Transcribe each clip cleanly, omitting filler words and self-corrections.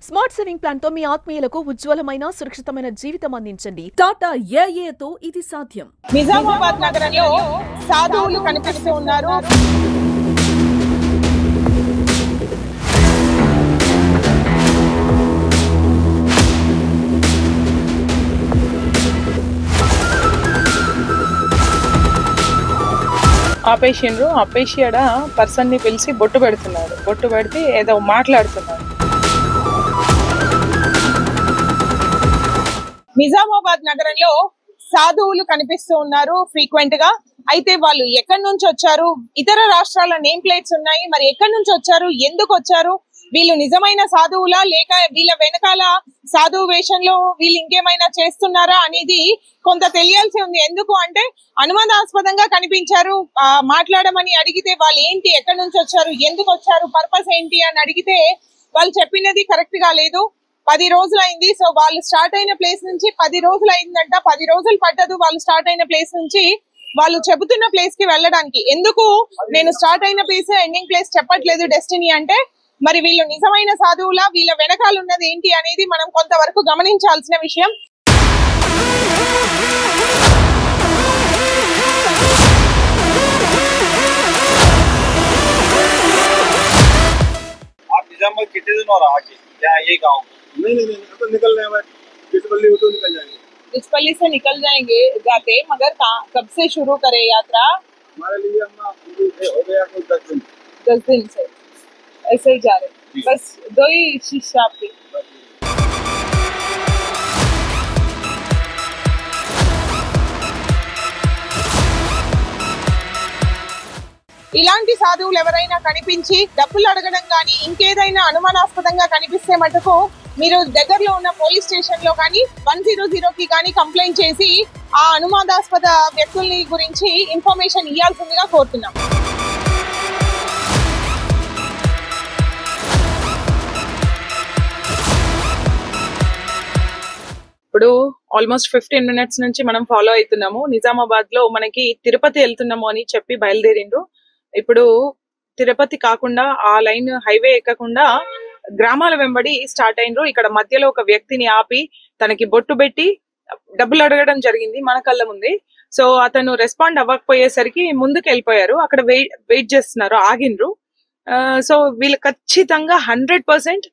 Smart saving plan తో మీ ఆత్మీయులకు ఉజ్వలమైన సురక్షితమైన జీవితం అందించండి. టాటా ఏఏతో ఇది సాధ్యం. నిజామాబాద్ నగరంలో సాధువులు కనిపిస్తూ ఉన్నారు. ఆపేసి ఆడ పర్సన్ ని పిలిచి బొట్టు పెడుతున్నారు. బొట్టు పెడితే ఏదో మాట్లాడుతున్నారు. నిజామాబాద్ నగరంలో సాధువులు కనిపిస్తూ ఉన్నారు ఫ్రీక్వెంట్ గా. అయితే వాళ్ళు ఎక్కడి నుంచి వచ్చారు, ఇతర రాష్ట్రాల నేమ్ ప్లేట్స్ ఉన్నాయి, మరి ఎక్కడి నుంచి వచ్చారు, ఎందుకు వచ్చారు, వీళ్ళు నిజమైన సాధువులా లేక వీళ్ళ వెనకాల సాధువు వేషంలో వీళ్ళు ఇంకేమైనా చేస్తున్నారా అనేది కొంత తెలియాల్సి ఉంది. ఎందుకు అంటే అనుమానాస్పదంగా కనిపించారు. మాట్లాడమని అడిగితే వాళ్ళు ఏంటి, ఎక్కడి నుంచి వచ్చారు, ఎందుకు వచ్చారు, పర్పస్ ఏంటి అని అడిగితే వాళ్ళు చెప్పినది కరెక్ట్ గా లేదు. 10 రోజులు అయింది. సో వాళ్ళు స్టార్ట్ అయిన ప్లేస్ నుంచి 10 రోజులు అయిందంట. 10 రోజులు పట్టదు వాళ్ళు స్టార్ట్ అయిన ప్లేస్ నుంచి వాళ్ళు చెబుతున్న ప్లేస్ కి వెళ్ళడానికి. ఎందుకు నేను స్టార్ట్ అయిన ప్లేస్ ఎండింగ్ ప్లేస్ చెప్పట్లేదు డెస్టినీ అంటే, మరి వీళ్ళు నిజమైన సాధువులా, వీళ్ళ వెనకాల ఉన్నది ఏంటి అనేది మనం కొంతవరకు గమనించాల్సిన విషయం. कितने दिन और आगे क्या ये गाँव नहीं तो निकल रहे हैं। बिचपल्ली हो तो निकल जाएंगे, बिचपल्ली से निकल जाते मगर कब से शुरू करे यात्रा? हमारे लिए हो गया कुछ 10 दिन से ऐसे ही जा रहे. बस 2 ही शिष्य आपके. ఇలాంటి సాధువులు ఎవరైనా కనిపించి డబ్బులు అడగడం కానీ ఇంకేదైనా అనుమానాస్పదంగా కనిపిస్తే మటుకు మీరు దగ్గరలో ఉన్న పోలీస్ స్టేషన్ లో కానీ 100కి కానీ కంప్లైంట్ చేసి ఆ అనుమానాస్పద వ్యక్తుల్ని గురించి ఇన్ఫర్మేషన్ ఇవ్వాల్సిందిగా కోరుతున్నాం. ఇప్పుడు ఆల్మోస్ట్ 15 minutes నుంచి మనం ఫాలో అవుతున్నాము. నిజామాబాద్ లో మనకి తిరుపతి వెళ్తున్నాము అని చెప్పి బయలుదేరిండ్రు. ఇప్పుడు తిరుపతి కాకుండా ఆ లైన్ హైవే ఎక్కకుండా గ్రామాల వెంబడి స్టార్ట్ అయినరు. ఇక్కడ మధ్యలో ఒక వ్యక్తిని ఆపి తనకి బొట్టు పెట్టి డబ్బులు అడగడం జరిగింది మన కళ్ళ ముందే. సో అతను రెస్పాండ్ అవ్వకపోయేసరికి ముందుకు వెళ్ళిపోయారు. అక్కడ వెయిట్ చేస్తున్నారు, ఆగిండ్రు. సో వీళ్ళు ఖచ్చితంగా 100%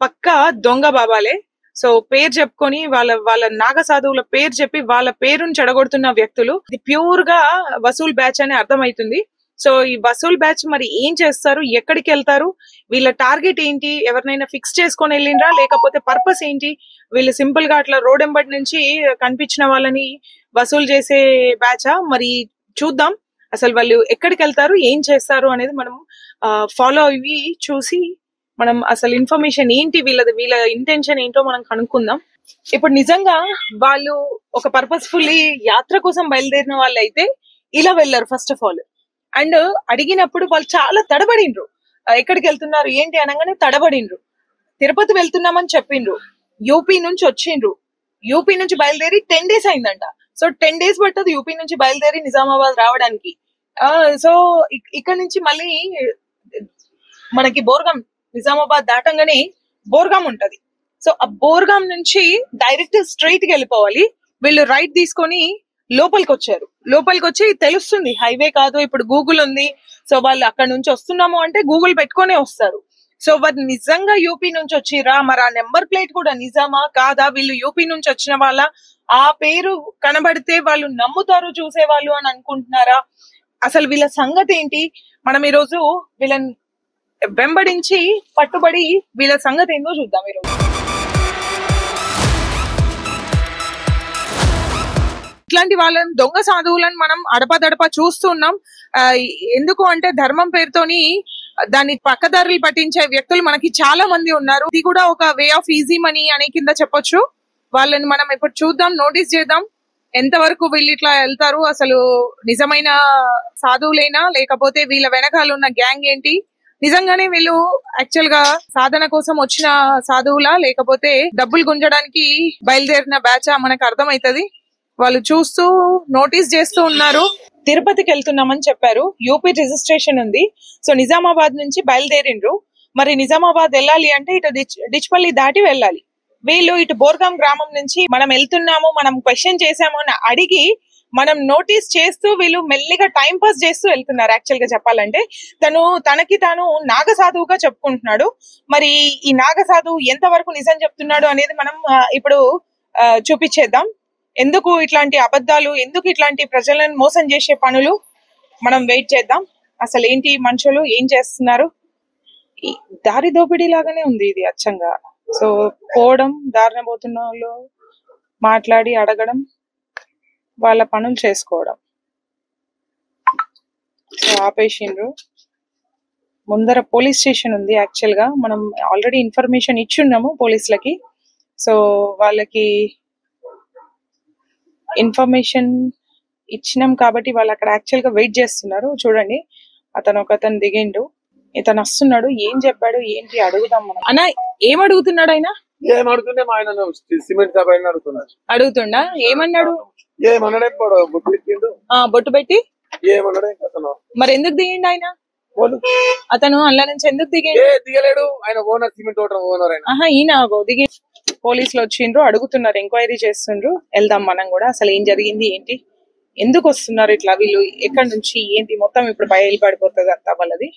పక్కా దొంగ బాబాలే. సో పేరు చెప్పుకొని వాళ్ళ నాగ సాధువుల పేరు చెప్పి వాళ్ళ పేరును చెడగొడుతున్న వ్యక్తులు. ఇది ప్యూర్ గా వసూల్ బ్యాచ్ అని అర్థమవుతుంది. సో ఈ వసూల్ బ్యాచ్ మరి ఏం చేస్తారు, ఎక్కడికి వెళ్తారు, వీళ్ళ టార్గెట్ ఏంటి, ఎవరినైనా ఫిక్స్ చేసుకొని వెళ్ళిండ్రా లేకపోతే పర్పస్ ఏంటి, వీళ్ళు సింపుల్ గా అట్లా రోడ్ ఎంబడి నుంచి కనిపించిన వాళ్ళని వసూలు చేసే బ్యాచా? మరి చూద్దాం అసలు వాళ్ళు ఎక్కడికి వెళ్తారు, ఏం చేస్తారు అనేది మనం ఫాలో అయ్యి చూసి మనం అసలు ఇన్ఫర్మేషన్ ఏంటి, వీళ్ళ ఇంటెన్షన్ ఏంటో మనం కనుక్కుందాం. ఇప్పుడు నిజంగా వాళ్ళు ఒక పర్పస్ఫుల్లీ యాత్ర కోసం బయలుదేరిన వాళ్ళు అయితే ఇలా వెళ్ళారు ఫస్ట్ ఆఫ్ ఆల్. అండ్ అడిగినప్పుడు వాళ్ళు చాలా తడబడిండ్రు. ఎక్కడికి వెళ్తున్నారు ఏంటి అనగానే తడబడిండ్రు. తిరుపతి వెళ్తున్నామని చెప్పిండ్రు. యూపీ నుంచి వచ్చిండ్రు. యూపీ నుంచి బయలుదేరి 10 days అయిందంట. సో 10 days పట్టదు యూపీ నుంచి బయలుదేరి నిజామాబాద్ రావడానికి. సో ఇక్కడ నుంచి మళ్ళీ మనకి బోర్గాం, నిజామాబాద్ దాటంగానే బోర్గాం ఉంటది. సో ఆ బోర్గాం నుంచి డైరెక్ట్ స్ట్రైట్ కి వెళ్ళిపోవాలి. వీళ్ళు రైట్ తీసుకొని లోపలికి వచ్చారు. లోపలికి వచ్చి తెలుస్తుంది హైవే కాదు, ఇప్పుడు గూగుల్ ఉంది. సో వాళ్ళు అక్కడ నుంచి వస్తున్నాము అంటే గూగుల్ పెట్టుకునే వస్తారు. సో వాళ్ళు నిజంగా యూపీ నుంచి వచ్చిరా, మరి ఆ నెంబర్ ప్లేట్ కూడా నిజామా కాదా, వీళ్ళు యూపీ నుంచి వచ్చిన వాళ్ళ, ఆ పేరు కనబడితే వాళ్ళు నమ్ముతారు చూసేవాళ్ళు అని అనుకుంటున్నారా, అసలు వీళ్ళ సంగతి ఏంటి, మనం ఈరోజు వీళ్ళని వెంబడించి పట్టుబడి వీళ్ళ సంగతి ఏందో చూద్దాం ఈరోజు. ఇట్లాంటి వాళ్ళని దొంగ సాధువులను మనం అడపదడప చూస్తున్నాం. ఎందుకు అంటే ధర్మం పేరుతోని దాన్ని పక్కదారులు పట్టించే వ్యక్తులు మనకి చాలా మంది ఉన్నారు. ఇది కూడా ఒక వే ఆఫ్ ఈజీ మనీ అనే కింద చెప్పొచ్చు. వాళ్ళని మనం ఇప్పుడు చూద్దాం, నోటీస్ చేద్దాం ఎంతవరకు వీళ్ళు ఇట్లా వెళ్తారు, అసలు నిజమైన సాధువులేనా లేకపోతే వీళ్ళ వెనకాల ఉన్న గ్యాంగ్ ఏంటి, నిజంగానే వీళ్ళు యాక్చువల్ గా సాధన కోసం వచ్చిన సాధువులా లేకపోతే డబ్బులు గుంజడానికి బయలుదేరిన బ్యాచా మనకు అర్థమైతది. వాళ్ళు చూస్తూ నోటీస్ చేస్తూ ఉన్నారు. తిరుపతికి వెళ్తున్నామని చెప్పారు. యూపీ రిజిస్ట్రేషన్ ఉంది. సో నిజామాబాద్ నుంచి బయలుదేరిండ్రు. మరి నిజామాబాద్ వెళ్ళాలి అంటే ఇటు డిచ్పల్లి దాటి వెళ్ళాలి. వీళ్ళు ఇటు బోర్గాం గ్రామం నుంచి మనం వెళ్తున్నాము, మనం క్వశ్చన్ చేసాము అని అడిగి మనం నోటీస్ చేస్తూ వీళ్ళు మెల్లిగా టైం పాస్ చేస్తూ వెళ్తున్నారు. యాక్చువల్ గా చెప్పాలంటే తనకి తాను నాగసాధువుగా చెప్పుకుంటున్నాడు. మరి ఈ నాగసాధువు ఎంత వరకు నిజం చెప్తున్నాడు అనేది మనం ఇప్పుడు చూపించేద్దాం. ఎందుకు ఇట్లాంటి అబద్ధాలు, ఎందుకు ఇట్లాంటి ప్రజలను మోసం చేసే పనులు, మనం వెయిట్ చేద్దాం. అసలు ఏంటి మనుషులు ఏం చేస్తున్నారు. ఈ దారి దోపిడీ లాగానే ఉంది ఇది అచ్చంగా. సో పోవడం, దారిన పోతున్న వాళ్ళు మాట్లాడి అడగడం, వాళ్ళ పనులు చేసుకోవడం. సో ఆపేసిండ్రు. ముందర పోలీస్ స్టేషన్ ఉంది. యాక్చువల్ గా మనం ఆల్రెడీ ఇన్ఫర్మేషన్ ఇచ్చున్నాము పోలీసులకి. సో వాళ్ళకి ఇన్ఫర్మేషన్ ఇచ్చినాం కాబట్టి వాళ్ళు అక్కడ యాక్చువల్ గా వెయిట్ చేస్తున్నారు. చూడండి, ఒకతను దిగిండు, ఇతను వస్తున్నాడు. ఏం చెప్పాడు ఏంటి అడుగుదాం మనం. అన్న ఏం అడుగుతున్నాడు ఆయన? సిమెంట్ అడుగుతుండా? ఏమన్నాడు? బొట్టు పెట్టి మరి ఎందుకు దిగిండు ఆయన? అతను అందులో నుంచి ఎందుకు దిగలేడు? ఆయన ఓనర్, సిమెంట్ ఓనర్. ఈయన దిగి పోలీసులు వచ్చిండ్రు, అడుగుతున్నారు, ఎంక్వైరీ చేస్తుండ్రు. వెళ్దాం మనం కూడా. అసలు ఏం జరిగింది ఏంటి, ఎందుకు వస్తున్నారు ఇట్లా, వీళ్ళు ఎక్కడి నుంచి ఏంటి, మొత్తం ఇప్పుడు బయలుపడిపోతుంది అంతా వాళ్ళది.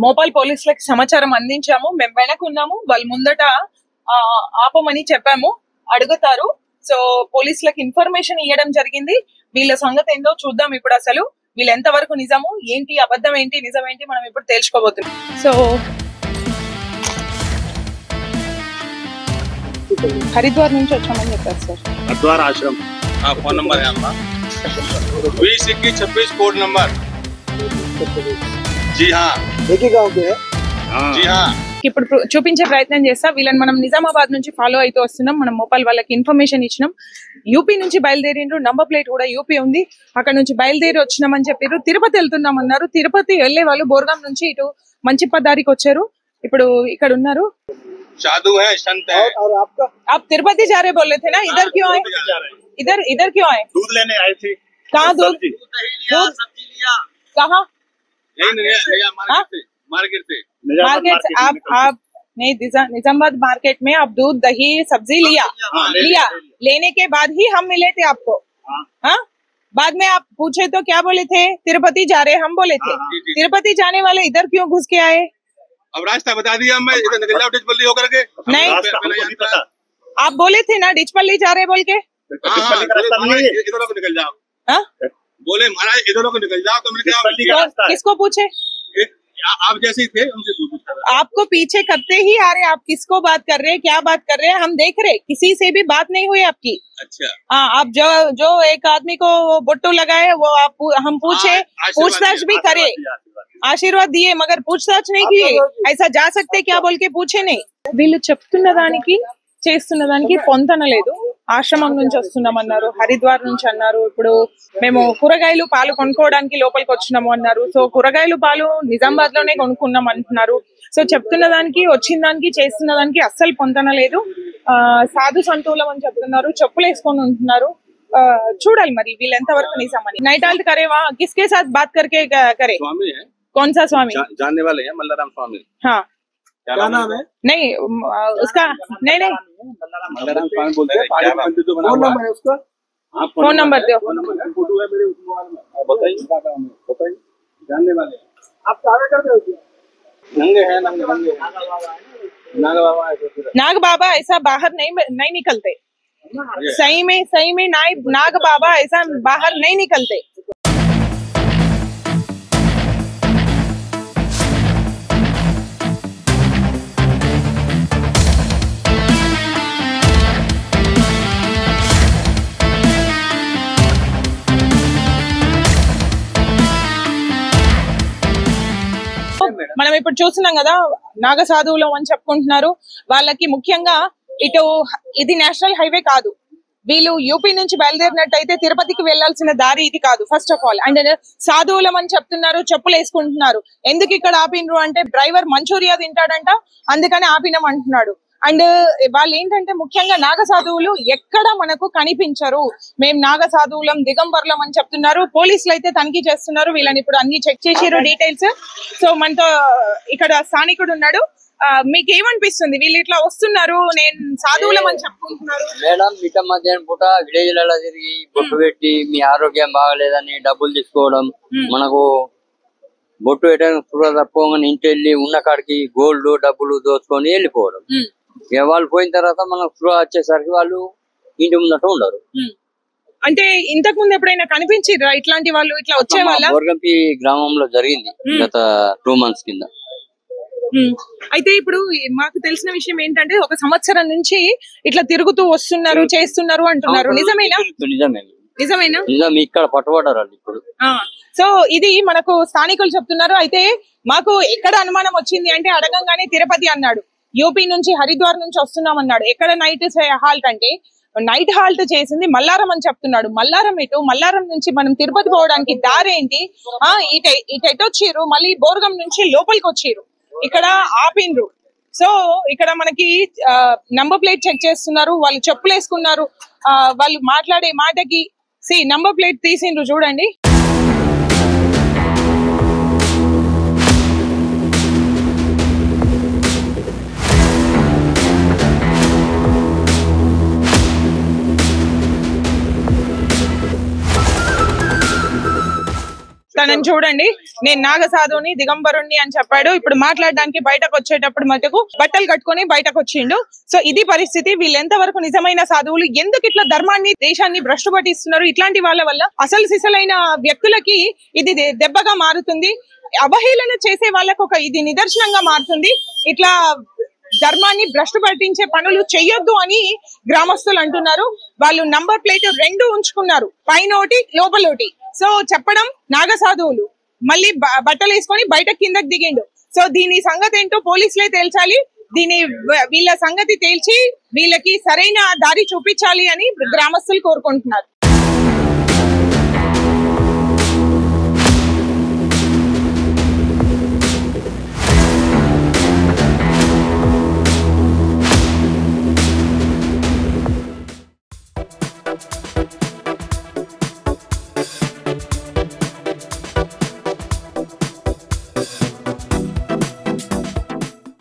మోపాల్ పోలీసులకి సమాచారం అందించాము. మేము వెనకున్నాము, వాళ్ళు ముందట ఆపమని చెప్పాము, అడుగుతారు. సో పోలీసులకు ఇన్ఫర్మేషన్ ఇవ్వడం జరిగింది. వీళ్ళ సంగతి ఏందో చూద్దాం ఇప్పుడు. అసలు వీళ్ళు ఎంత వరకు నిజము ఏంటి, అబద్ధం ఏంటి, నిజం ఏంటి, మనం ఇప్పుడు తెలుసుకోబోతున్నాం. సో హరిద్వార్ నుంచి వచ్చామని చెప్పారు సార్. हरिद्वार आश्रम। हाँ, फोन नंबर है आपका 2021 कोड नंबर। जी हाँ, एक ही गांव के है। जी हाँ। ఇప్పుడు చూపించే ప్రయత్నం చేస్తా. వీళ్ళని మనం నిజామాబాద్ నుంచి ఫాలో అయితే వస్తున్నాం. మనం మోపాల్ వాళ్ళకి ఇన్ఫర్మేషన్ ఇచ్చినాం. యూపీ నుంచి బయలుదేరిండ్రు, నంబర్ ప్లేట్ కూడా యూపీ ఉంది. అక్కడ నుంచి బయలుదేరి వచ్చినామని చెప్పారు. తిరుపతి వెళ్తున్నాం అన్నారు. తిరుపతి వెళ్లే వాళ్ళు బోర్గాం నుంచి ఇటు మంచిపదారికి వచ్చారు. ఇప్పుడు ఇక్కడ ఉన్నారు. साधु है, संत है। और आपका? आप तिरुपति जा रहे बोल रहे थे ना, इधर क्यों आए? इधर क्यों आए? दूध लेने आए थे। कहाँ दूध? सब्जी लिया। कहाँ? मार्केट से। मार्केट से आप नहीं, निजामाबाद मार्केट में आप दूध, दही, सब्जी लिया। लेने के बाद ही हम मिले थे आपको। हाँ, बाद में आप पूछे तो क्या बोले थे? तिरुपति जा रहे हम बोले थे। तिरुपति जाने वाले इधर क्यों घुस के आए? अब रास्ता बता दिया, मैं इधर निकल जाऊँ डिचपल्ली होकर के। नहीं, आप बोले थे ना डिचपल्ली जा रहे बोल के। इधर को निकल जाओ। बोले महाराज इधर को निकल जाओ, तो मैंने किसको पूछे? आप जैसे ही थे उनसे पूछा। आपको पीछे करते ही आ रहे, आप किसको बात कर रहे हैं, क्या बात कर रहे हैं, हम देख रहे, किसी से भी बात नहीं हुई आपकी। अच्छा। हाँ, आप जो एक आदमी को बोट्टू लगाए वो आप हम पूछे, पूछताछ भी करे, ఆశీర్వాద్ దియే, మగర్ పూछताछ नहीं किए। ऐसा जा सकते क्या बोल के पूछे नहीं। వీళ్ళు చెప్తున్న దానికి చేస్తున్న దానికి పొంతన లేదు. ఆశ్రమం నుంచి వస్తున్నామన్నారు, హరిద్వార్ నుంచి అన్నారు. ఇప్పుడు మేము కూరగాయలు పాలు కొనుక్కోవడానికి లోపలికి వచ్చినాము అన్నారు. సో కూరగాయలు పాలు నిజామాబాద్ లోనే కొనుక్కున్నాం అంటున్నారు. సో చెప్తున్న దానికి, వచ్చిన దానికి, చేస్తున్న దానికి అస్సలు పొంతన లేదు. సాధు సంతులం అని చెప్తున్నారు, చెప్పులు వేసుకొని ఉంటున్నారు. చూడాలి మరి వీళ్ళు ఎంత వరకు నిజమని. నైట్ హాల్ట్ करे वहाँ किसके साथ बात करके करे? स्वामी है। कौन सा स्वामी? जानने वाले हैं, मल्लाराम स्वामी। हाँ, क्या नाम है? नहीं उसका नहीं मल्लाराम स्वामी बोलते हैं। फोन नंबर है उसका? फोन नंबर दो। फोटो है मेरे मोबाइल में। बताइए जानने वाले हैं। आप क्या करते हो? नंगे हैं, नंगे नाग बाबा है। नाग बाबा ऐसा बाहर नहीं निकलते। सही में नाग बाबा ऐसा बाहर नहीं निकलते। మనం ఇప్పుడు చూస్తున్నాం కదా, నాగ సాధువులు అని చెప్పుకుంటున్నారు. వాళ్ళకి ముఖ్యంగా ఇది నేషనల్ హైవే కాదు. వీళ్ళు యూపీ నుంచి బయలుదేరినట్టయితే తిరుపతికి వెళ్లాల్సిన దారి ఇది కాదు ఫస్ట్ ఆఫ్ ఆల్. అండ్ సాధువులం అని చెప్తున్నారు, చెప్పులు వేసుకుంటున్నారు. ఎందుకు ఇక్కడ ఆపినరు అంటే డ్రైవర్ మంచూరియా తింటాడంట, అందుకని ఆపినం అంటున్నాడు. అండ్ వాళ్ళు ఏంటంటే ముఖ్యంగా నాగ సాధువులు ఎక్కడ మనకు కనిపించరు. మేము నాగ సాధువులం, దిగంబర్లం అని చెప్తున్నారు. పోలీసులు అయితే తనిఖీ చేస్తున్నారు. వీళ్ళని ఇప్పుడు అన్ని చెక్ చేసారు డీటెయిల్స్. సో మనతో ఇక్కడ స్థానికుడు ఉన్నాడు. మీకు ఏమనిపిస్తుంది? వీళ్ళు ఇట్లా వస్తున్నారు, నేను సాధువులం అని చెప్పుకుంటున్నారు. మేడం మిట్ట మధ్యాహ్నం పూట విలేజ్లలో తిరిగి బొట్టు పెట్టి మీ ఆరోగ్యం బాగలేదని డబ్బులు తీసుకోవడం, మనకు బొట్టు పెట్టడానికి స్పృహ తప్పగానే ఇంటి వెళ్ళి ఉన్న కాడికి గోల్డ్ డబ్బులు దోచుకొని వెళ్ళిపోవడం. ఇక వాళ్ళు పోయిన తర్వాత మనకు స్పృహ వచ్చేసరికి వాళ్ళు ఇంటి ముందట ఉండరు. అంటే ఇంతకు ముందు ఎప్పుడైనా కనిపించిరా ఇట్లాంటి వాళ్ళు ఇట్లా వచ్చే వాళ్ళ? బోర్గంపి గ్రామంలో జరిగింది గత 2 months కింద. అయితే ఇప్పుడు మాకు తెలిసిన విషయం ఏంటంటే 1 సంవత్సరం నుంచి ఇట్లా తిరుగుతూ వస్తున్నారు, చేస్తున్నారు అంటున్నారు. నిజమేనా? నిజమేనా? నిజం. ఇక్కడ పట్టుబడ్డారు ఇప్పుడు. సో ఇది మనకు స్థానికులు చెప్తున్నారు. అయితే మాకు ఎక్కడ అనుమానం వచ్చింది అంటే అడగంగానే తిరుపతి అన్నాడు, యూపీ నుంచి హరిద్వార్ నుంచి వస్తున్నాం అన్నాడు. ఎక్కడ నైట్ హాల్ట్ అంటే నైట్ హాల్ట్ చేసింది మల్లారం అని చెప్తున్నాడు. మల్లారం ఎటు? మల్లారం నుంచి మనం తిరుపతి పోవడానికి దారేంటి? ఇటు ఎటొచ్చిర్రు, మళ్ళీ బోర్గం నుంచి లోపలికి వచ్చిర్రు, ఇక్కడ ఆపిండ్రు. సో ఇక్కడ మనకి నంబర్ ప్లేట్ చెక్ చేస్తున్నారు. వాళ్ళు చెప్పులు వేసుకున్నారు. వాళ్ళు మాట్లాడే మాటకి నంబర్ ప్లేట్ తీసిండ్రు చూడండి. తనని చూడండి, నేను నాగ సాధువుని, దిగంబరుణ్ణి అని చెప్పాడు. ఇప్పుడు మాట్లాడడానికి బయటకు వచ్చేటప్పుడు మటుకు బట్టలు కట్టుకుని బయటకు వచ్చిండు. సో ఇది పరిస్థితి. వీళ్ళు ఎంతవరకు నిజమైన సాధువులు, ఎందుకు ఇట్లా ధర్మాన్ని, దేశాన్ని భ్రష్టు పట్టిస్తున్నారు? ఇట్లాంటి వాళ్ళ వల్ల అసలు సిసలైన వ్యక్తులకి ఇది దెబ్బగా మారుతుంది. అవహేళన చేసే వాళ్ళకు ఇది నిదర్శనంగా మారుతుంది. ఇట్లా ధర్మాన్ని భ్రష్టు పట్టించే పనులు చెయ్యొద్దు అని గ్రామస్తులు అంటున్నారు. వాళ్ళు నంబర్ ప్లేట్ 2 ఉంచుకున్నారు, పైన ఒకటి లోపల ఒకటి. సో చెప్పడం నాగ సాధువులు, మళ్ళీ బట్టలు వేసుకొని బయట కిందకి దిగిండు. సో దీని సంగతి ఏంటో పోలీసులే తేల్చాలి. వీళ్ళ సంగతి తేల్చి వీళ్ళకి సరైన దారి చూపించాలి అని గ్రామస్తులు కోరుకుంటున్నారు.